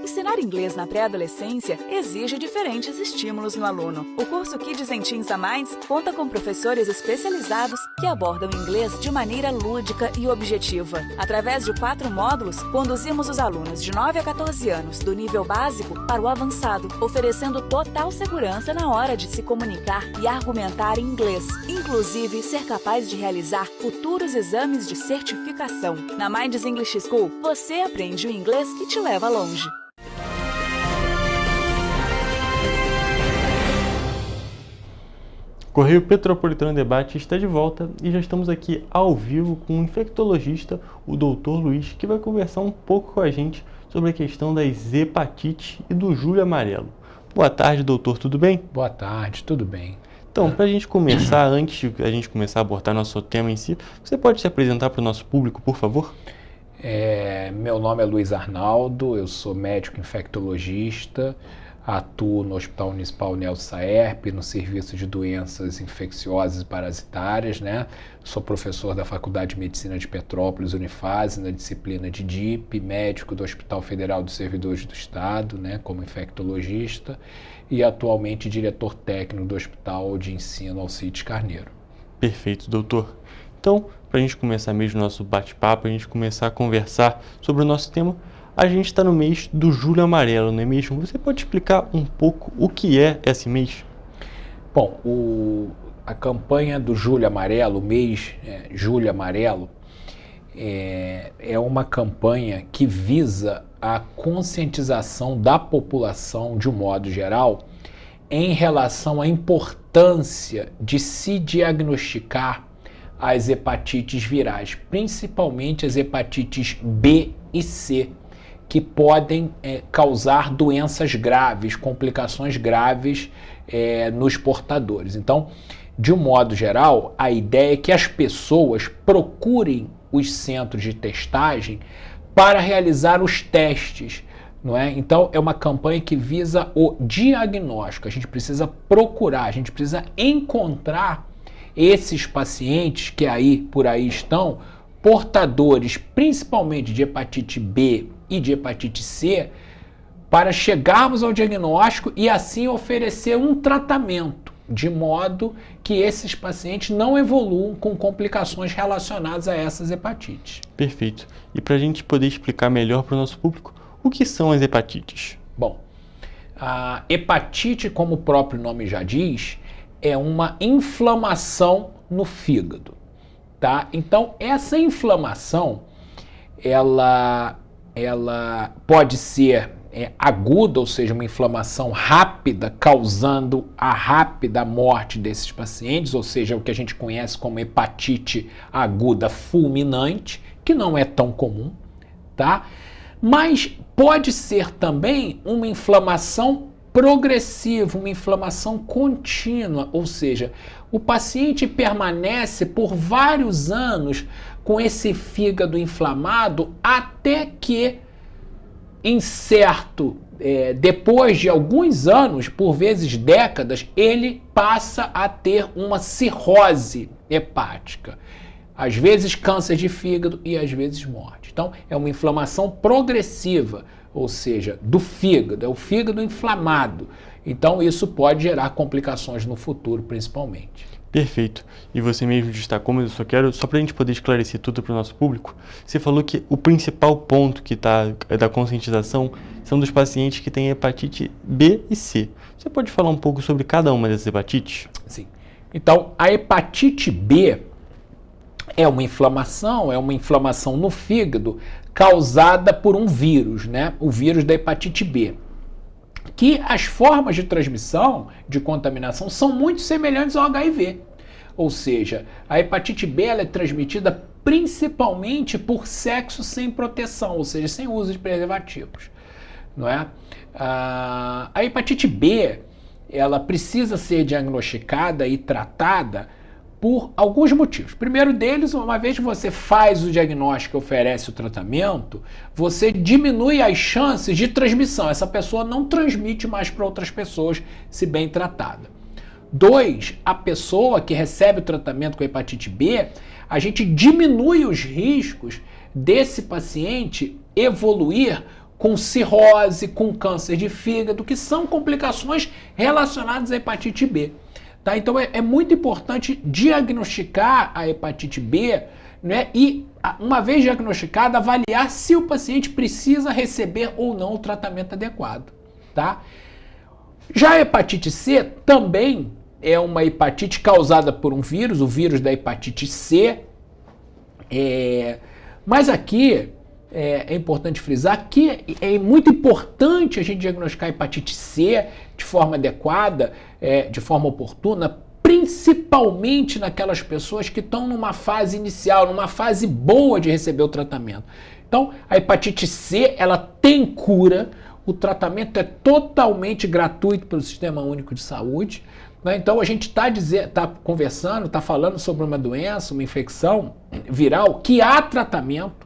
Ensinar inglês na pré-adolescência exige diferentes estímulos no aluno. O curso Kids and Teens a Mais conta com professores especializados que abordam o inglês de maneira lúdica e objetiva. Através de 4 módulos, conduzimos os alunos de 9 a 14 anos do nível básico para o avançado, oferecendo total segurança na hora de se comunicar e argumentar em inglês, inclusive ser capaz de realizar futuros exames de certificação. Na Minds English School, você aprende o inglês que te leva longe. Correio Petropolitano Debate está de volta e já estamos aqui ao vivo com o infectologista, o Dr. Luiz, que vai conversar um pouco com a gente sobre a questão das hepatites e do Julho Amarelo. Boa tarde, doutor, tudo bem? Boa tarde, tudo bem. Então, para a gente começar, antes de a gente começar a abordar nosso tema em si, você pode se apresentar para o nosso público, por favor? Meu nome é Luiz Arnaldo, eu sou médico infectologista, atuo no Hospital Municipal Nelson Saerp, no Serviço de Doenças Infecciosas e Parasitárias, né? Sou professor da Faculdade de Medicina de Petrópolis, Unifase, na disciplina de DIP, médico do Hospital Federal dos Servidores do Estado, né? Como infectologista, e atualmente diretor técnico do Hospital de Ensino Alcides Carneiro. Perfeito, doutor. Então, para a gente começar mesmo o nosso bate-papo, a gente começar a conversar sobre o nosso tema, a gente está no mês do Julho Amarelo, não é mesmo? Você pode explicar um pouco o que é esse mês? Bom, a campanha do Julho Amarelo, o mês Julho Amarelo, é uma campanha que visa a conscientização da população, de um modo geral, em relação à importância de se diagnosticar as hepatites virais, principalmente as hepatites B e C, que podem causar doenças graves, complicações graves nos portadores. Então, de um modo geral, a ideia é que as pessoas procurem os centros de testagem para realizar os testes, não é? Então, é uma campanha que visa o diagnóstico. A gente precisa procurar, a gente precisa encontrar esses pacientes que por aí estão, portadores principalmente de hepatite B e de hepatite C, para chegarmos ao diagnóstico e assim oferecer um tratamento, de modo que esses pacientes não evoluam com complicações relacionadas a essas hepatites. Perfeito. E para a gente poder explicar melhor para o nosso público, o que são as hepatites? Bom, a hepatite, como o próprio nome já diz, é uma inflamação no fígado, tá? Então, essa inflamação, ela pode ser aguda, ou seja, uma inflamação rápida, causando a rápida morte desses pacientes, ou seja, o que a gente conhece como hepatite aguda fulminante, que não é tão comum, tá? Mas pode ser também uma inflamação progressiva, uma inflamação contínua, ou seja, o paciente permanece por vários anos com esse fígado inflamado até que depois de alguns anos, por vezes décadas, ele passa a ter uma cirrose hepática. Às vezes câncer de fígado e às vezes morte. Então, é uma inflamação progressiva, ou seja, do fígado, é o fígado inflamado. Então, isso pode gerar complicações no futuro, principalmente. Perfeito. E você mesmo destacou, mas eu só para a gente poder esclarecer tudo para o nosso público, você falou que o principal ponto que está da conscientização são dos pacientes que têm hepatite B e C. Você pode falar um pouco sobre cada uma dessas hepatites? Sim. Então, a hepatite B é uma inflamação no fígado causada por um vírus, né? O vírus da hepatite B. Que as formas de transmissão, de contaminação, são muito semelhantes ao HIV. Ou seja, a hepatite B ela é transmitida principalmente por sexo sem proteção, ou seja, sem uso de preservativos. Não é? A hepatite B ela precisa ser diagnosticada e tratada por alguns motivos. Primeiro deles, uma vez que você faz o diagnóstico e oferece o tratamento, você diminui as chances de transmissão. Essa pessoa não transmite mais para outras pessoas se bem tratada. 2, a pessoa que recebe o tratamento com hepatite B, a gente diminui os riscos desse paciente evoluir com cirrose, com câncer de fígado, que são complicações relacionadas à hepatite B. Tá? Então é muito importante diagnosticar a hepatite B, né? E, uma vez diagnosticada, avaliar se o paciente precisa receber ou não o tratamento adequado. Tá? Já a hepatite C também é uma hepatite causada por um vírus, o vírus da hepatite C. Mas aqui é importante frisar que é muito importante a gente diagnosticar a hepatite C de forma adequada, de forma oportuna, principalmente naquelas pessoas que estão numa fase inicial, numa fase boa de receber o tratamento. Então, a hepatite C, ela tem cura, o tratamento é totalmente gratuito pelo Sistema Único de Saúde, né? Então, a gente está conversando, está falando sobre uma doença, uma infecção viral, que há tratamento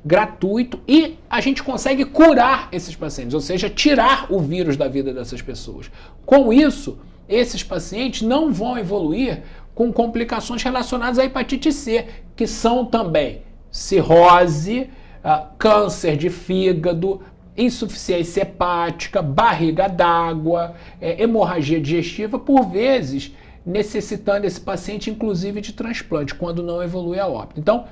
gratuito e a gente consegue curar esses pacientes, ou seja, tirar o vírus da vida dessas pessoas. Com isso, esses pacientes não vão evoluir com complicações relacionadas à hepatite C, que são também cirrose, câncer de fígado, insuficiência hepática, barriga d'água, hemorragia digestiva, por vezes necessitando esse paciente inclusive de transplante, quando não evolui a óbito. Então,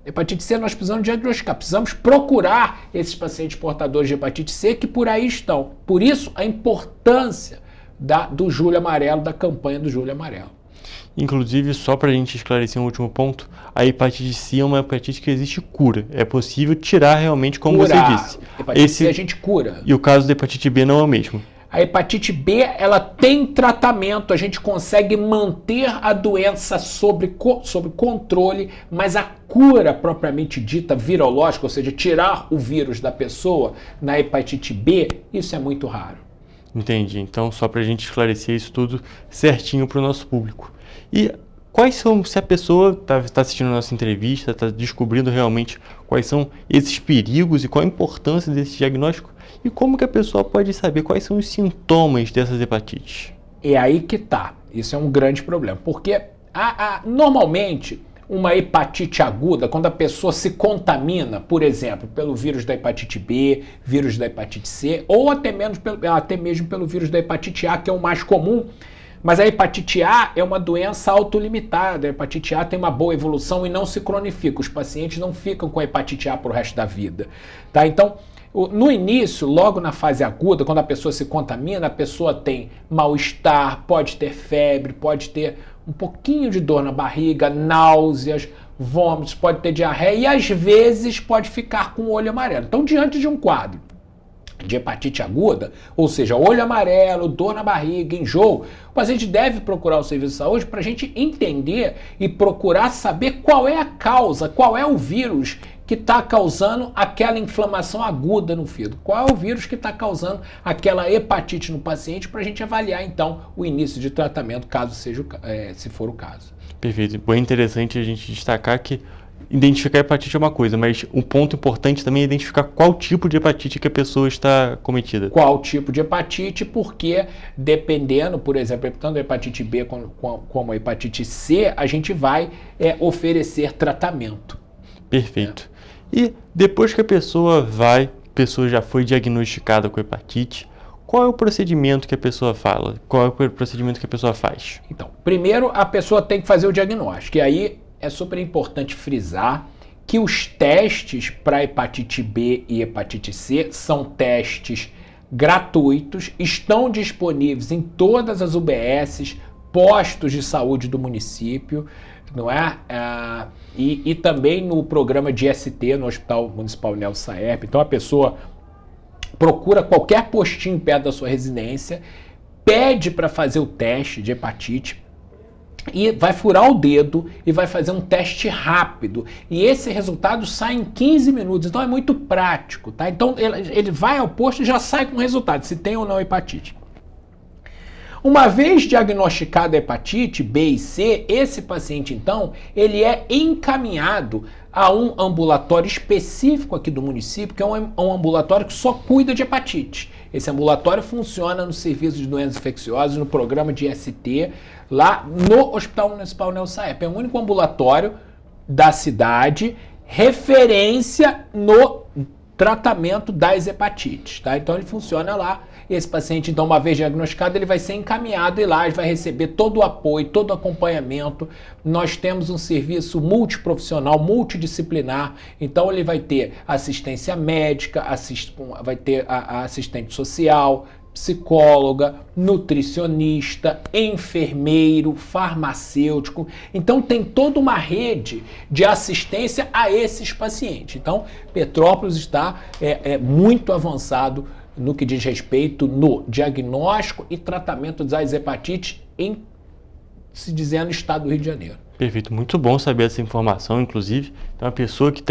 hepatite C nós precisamos diagnosticar, precisamos procurar esses pacientes portadores de hepatite C que por aí estão. Por isso, a importância do Julho Amarelo, da campanha do Julho Amarelo. Inclusive, só para a gente esclarecer um último ponto, a hepatite C é uma hepatite que existe cura. É possível tirar realmente, como você disse. Hepatite C a gente cura. E o caso da hepatite B não é o mesmo. A hepatite B, ela tem tratamento, a gente consegue manter a doença sob controle, mas a cura propriamente dita virológica, ou seja, tirar o vírus da pessoa na hepatite B, isso é muito raro. Entendi. Então, só para a gente esclarecer isso tudo certinho para o nosso público. E quais são, se a pessoa está assistindo a nossa entrevista, está descobrindo realmente quais são esses perigos e qual a importância desse diagnóstico, e como que a pessoa pode saber quais são os sintomas dessas hepatites? É aí que tá. Isso é um grande problema, porque normalmente uma hepatite aguda, quando a pessoa se contamina, por exemplo, pelo vírus da hepatite B, vírus da hepatite C, ou até mesmo pelo vírus da hepatite A, que é o mais comum, Mas a hepatite A é uma doença autolimitada. A hepatite A tem uma boa evolução e não se cronifica. Os pacientes não ficam com a hepatite A pro resto da vida. Tá? Então, no início, logo na fase aguda, quando a pessoa se contamina, a pessoa tem mal-estar, pode ter febre, pode ter um pouquinho de dor na barriga, náuseas, vômitos, pode ter diarreia e às vezes pode ficar com o olho amarelo. Então, diante de um quadro de hepatite aguda, ou seja, olho amarelo, dor na barriga, enjoo, o paciente deve procurar o serviço de saúde para a gente entender e procurar saber qual é a causa, qual é o vírus que está causando aquela inflamação aguda no fígado, qual é o vírus que está causando aquela hepatite no paciente, para a gente avaliar então o início de tratamento, caso seja se for o caso. Perfeito. Bem interessante a gente destacar que identificar a hepatite é uma coisa, mas um ponto importante também é identificar qual tipo de hepatite que a pessoa está cometida. Qual tipo de hepatite, porque dependendo, por exemplo, tanto a hepatite B como a hepatite C, a gente vai oferecer tratamento. Perfeito. E depois que a pessoa já foi diagnosticada com hepatite, qual é o procedimento que a pessoa fala? Qual é o procedimento que a pessoa faz? Então, primeiro a pessoa tem que fazer o diagnóstico, e aí é super importante frisar que os testes para hepatite B e hepatite C são testes gratuitos, estão disponíveis em todas as UBSs, postos de saúde do município, não é? E também no programa de ST, no Hospital Municipal Nelson Saep. Então a pessoa procura qualquer postinho perto da sua residência, pede para fazer o teste de hepatite, e vai furar o dedo e vai fazer um teste rápido. E esse resultado sai em 15 minutos. Então é muito prático, tá? Então ele vai ao posto e já sai com o resultado, se tem ou não hepatite. Uma vez diagnosticada a hepatite B e C, esse paciente, então, ele é encaminhado a um ambulatório específico aqui do município, que é um ambulatório que só cuida de hepatite. Esse ambulatório funciona no Serviço de Doenças Infecciosas, no programa de ST, lá no Hospital Municipal Nelson Saep. É o único ambulatório da cidade, referência no tratamento das hepatites, tá? Então ele funciona lá. Esse paciente, então, uma vez diagnosticado, ele vai ser encaminhado e lá ele vai receber todo o apoio, todo o acompanhamento. Nós temos um serviço multiprofissional, multidisciplinar, então ele vai ter assistência médica, vai ter a assistente social, psicóloga, nutricionista, enfermeiro, farmacêutico. Então tem toda uma rede de assistência a esses pacientes. Então Petrópolis está muito avançado no que diz respeito no diagnóstico e tratamento das hepatites se dizendo estado do Rio de Janeiro. Perfeito, muito bom saber essa informação, inclusive. Então a pessoa que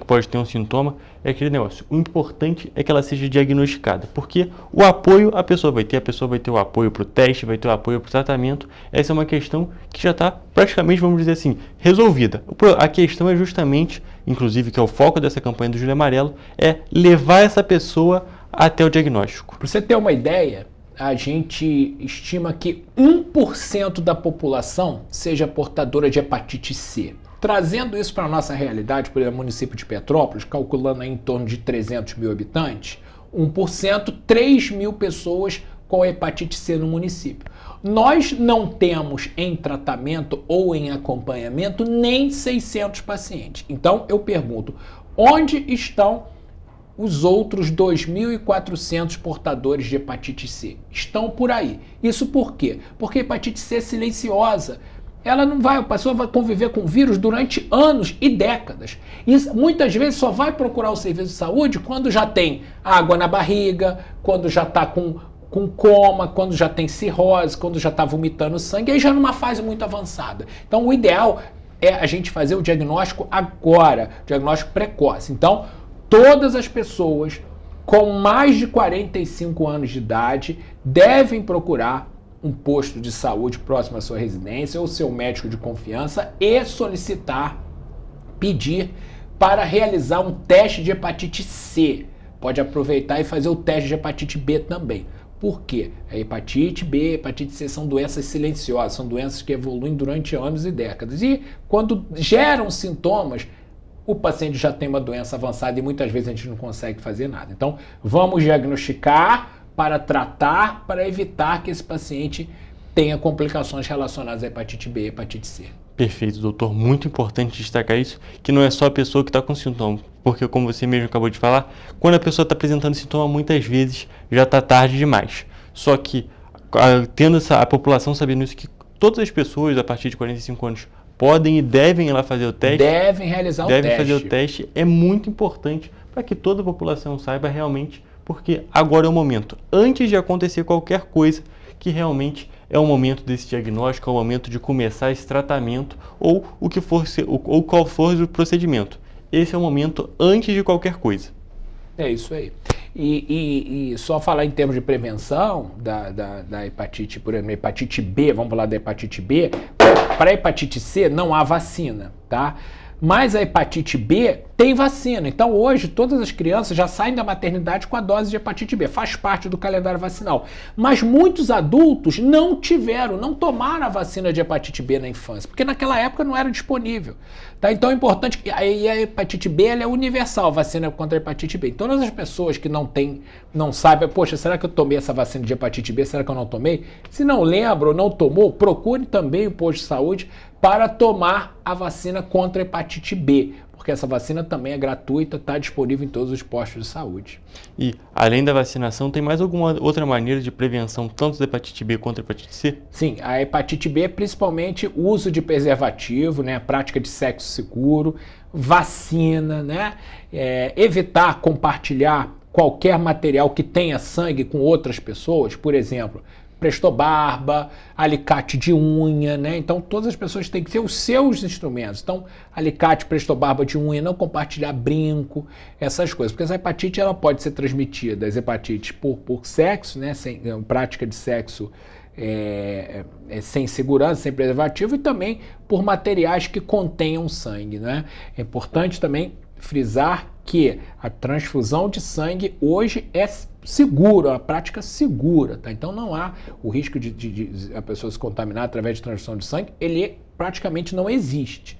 pode ter um sintoma, é aquele negócio. O importante é que ela seja diagnosticada, porque o apoio a pessoa vai ter o apoio para o teste, vai ter o apoio para o tratamento. Essa é uma questão que já está praticamente, vamos dizer assim, resolvida. A questão é justamente, inclusive, que é o foco dessa campanha do Julho Amarelo, é levar essa pessoa até o diagnóstico. Para você ter uma ideia, a gente estima que 1% da população seja portadora de hepatite C. Trazendo isso para a nossa realidade, por exemplo, município de Petrópolis, calculando aí em torno de 300 mil habitantes, 1%, 3 mil pessoas com hepatite C no município. Nós não temos em tratamento ou em acompanhamento nem 600 pacientes. Então eu pergunto, onde estão os outros 2.400 portadores de hepatite C? Estão por aí. Isso por quê? Porque a hepatite C é silenciosa. Ela não vai, a pessoa vai conviver com o vírus durante anos e décadas. E muitas vezes só vai procurar o serviço de saúde quando já tem água na barriga, quando já está com coma, quando já tem cirrose, quando já está vomitando sangue, aí já numa fase muito avançada. Então o ideal é a gente fazer o diagnóstico agora, diagnóstico precoce. Então, todas as pessoas com mais de 45 anos de idade devem procurar um posto de saúde próximo à sua residência ou seu médico de confiança e solicitar, pedir para realizar um teste de hepatite C. Pode aproveitar e fazer o teste de hepatite B também. Por quê? A hepatite B e a hepatite C são doenças silenciosas, são doenças que evoluem durante anos e décadas. E quando geram sintomas, o paciente já tem uma doença avançada e muitas vezes a gente não consegue fazer nada. Então, vamos diagnosticar para tratar, para evitar que esse paciente tenha complicações relacionadas à hepatite B e hepatite C. Perfeito, doutor. Muito importante destacar isso, que não é só a pessoa que está com sintoma, porque como você mesmo acabou de falar, quando a pessoa está apresentando sintoma, muitas vezes já está tarde demais. Só que, tendo a população sabendo isso, que todas as pessoas a partir de 45 anos podem e devem ir lá fazer o teste. Devem realizar o teste. Devem fazer o teste. É muito importante para que toda a população saiba realmente, porque agora é o momento, antes de acontecer qualquer coisa, que realmente é o momento desse diagnóstico, é o momento de começar esse tratamento ou o que for ou qual for o procedimento. Esse é o momento antes de qualquer coisa. É isso aí. E só falar em termos de prevenção da hepatite, por exemplo, hepatite B, vamos falar da hepatite B, para a hepatite C não há vacina, tá? Mas a hepatite B tem vacina. Então hoje todas as crianças já saem da maternidade com a dose de hepatite B. Faz parte do calendário vacinal. Mas muitos adultos não tomaram a vacina de hepatite B na infância, porque naquela época não era disponível. Tá? Então é importante que a hepatite B ela é universal, vacina contra a hepatite B. Todas as pessoas que não sabem, poxa, será que eu tomei essa vacina de hepatite B? Será que eu não tomei? Se não lembra ou não tomou, procure também o posto de saúde para tomar a vacina contra a hepatite B, porque essa vacina também é gratuita, está disponível em todos os postos de saúde. E, além da vacinação, tem mais alguma outra maneira de prevenção, tanto da hepatite B quanto da hepatite C? Sim, a hepatite B é principalmente o uso de preservativo, né, a prática de sexo seguro, vacina, né, evitar compartilhar qualquer material que tenha sangue com outras pessoas, por exemplo, prestobarba, alicate de unha, né? Então todas as pessoas têm que ter os seus instrumentos. Então, alicate, prestobarba de unha, não compartilhar brinco, essas coisas. Porque essa hepatite ela pode ser transmitida, as hepatites por sexo, né? Sem prática de sexo sem segurança, sem preservativo, e também por materiais que contenham sangue, né? É importante também frisar que a transfusão de sangue hoje é segura, uma prática segura, tá? Então não há o risco de a pessoa se contaminar através de transfusão de sangue, ele praticamente não existe,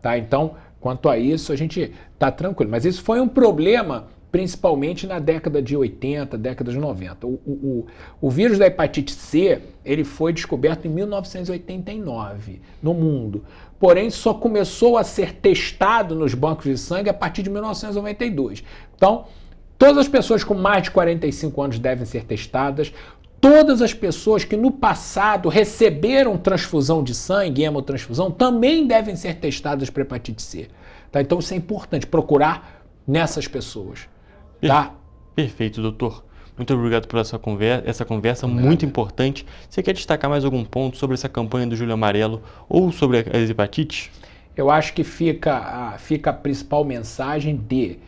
tá? Então, quanto a isso, a gente tá tranquilo. Mas isso foi um problema principalmente na década de 80, década de 90. O vírus da hepatite C, ele foi descoberto em 1989 no mundo. Porém, só começou a ser testado nos bancos de sangue a partir de 1992. Então, todas as pessoas com mais de 45 anos devem ser testadas. Todas as pessoas que no passado receberam transfusão de sangue, hemotransfusão, também devem ser testadas para hepatite C. Tá? Então, isso é importante, procurar nessas pessoas. Tá? Perfeito, doutor. Muito obrigado por essa conversa muito importante. Você quer destacar mais algum ponto sobre essa campanha do Julho Amarelo ou sobre as hepatites? Eu acho que fica a principal mensagem de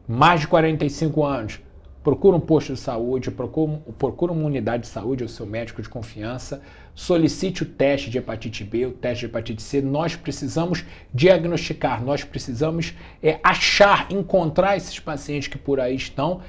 mais de 45 anos, procura um posto de saúde, procura uma unidade de saúde, ou seu médico de confiança, solicite o teste de hepatite B, o teste de hepatite C. Nós precisamos diagnosticar, nós precisamos encontrar esses pacientes que por aí estão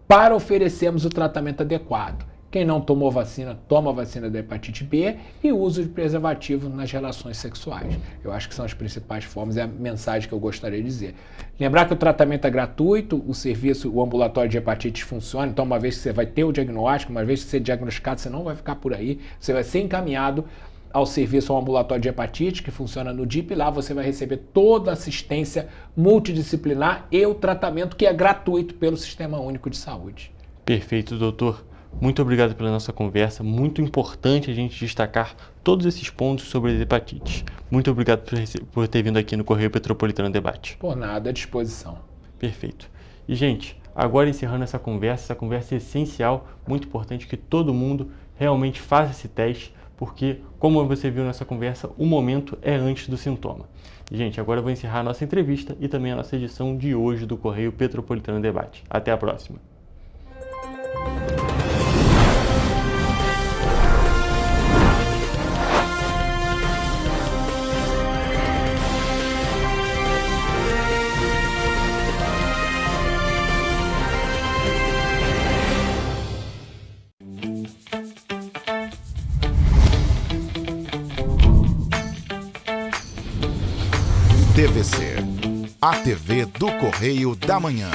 para oferecermos o tratamento adequado. Quem não tomou vacina, toma a vacina da hepatite B e uso de preservativo nas relações sexuais. Eu acho que são as principais formas, é a mensagem que eu gostaria de dizer. Lembrar que o tratamento é gratuito, o ambulatório de hepatite funciona, então uma vez que você vai ter o diagnóstico, uma vez que você é diagnosticado, você não vai ficar por aí, você vai ser encaminhado ao serviço ao ambulatório de hepatite, que funciona no DIP, e lá você vai receber toda a assistência multidisciplinar e o tratamento que é gratuito pelo Sistema Único de Saúde. Perfeito, doutor. Muito obrigado pela nossa conversa, muito importante a gente destacar todos esses pontos sobre as hepatites. Muito obrigado por ter vindo aqui no Correio Petropolitano Debate. Por nada, à disposição. Perfeito. E, gente, agora encerrando essa conversa é essencial, muito importante que todo mundo realmente faça esse teste, porque, como você viu nessa conversa, o momento é antes do sintoma. E, gente, agora eu vou encerrar a nossa entrevista e também a nossa edição de hoje do Correio Petropolitano Debate. Até a próxima. TVC, a TV do Correio da Manhã.